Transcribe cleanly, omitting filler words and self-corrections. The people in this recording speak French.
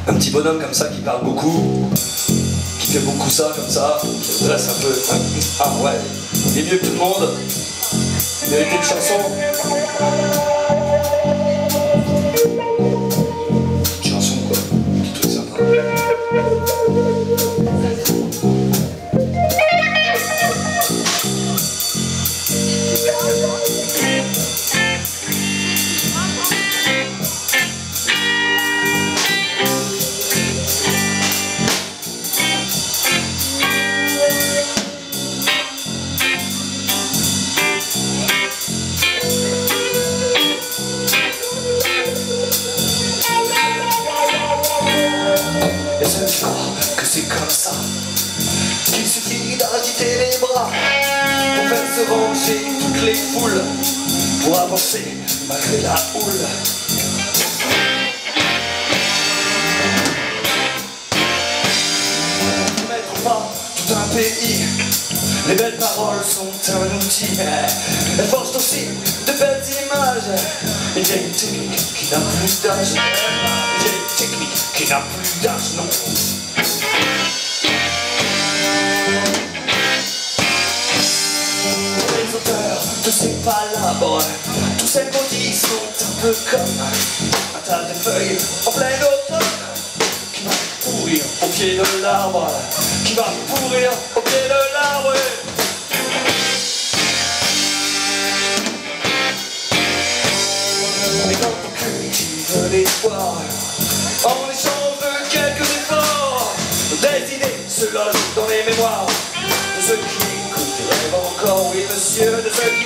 Un petit bonhomme comme ça qui parle beaucoup, qui fait beaucoup ça comme ça, qui se dresse un peu. Ah ouais, il est mieux que tout le monde. Il méritait une chanson. Une chanson quoi, petit truc sympa. Et je crois que c'est comme ça qu'il suffit d'agiter les bras pour faire se ranger toutes les foules, pour avancer malgré la houle. Pour mettre en pas tout un pays, les belles paroles sont un outil. Elles forgent aussi de belles images. Une vieille technique qui n'a plus d'âge. Une vieille technique qui n'a plus d'âge, non. Pour les auteurs de ces palabres, tous ces maudits sont un peu comme un tas de feuilles en plein automne qui va pourrir au pied de l'arbre, qui va pourrir au pied de l'arbre. Mais quand on cultive l'espoir, en échange de quelques efforts, des idées se logent dans les mémoires de ceux qui écoutent, rêvent encore, oui monsieur, de ceux qui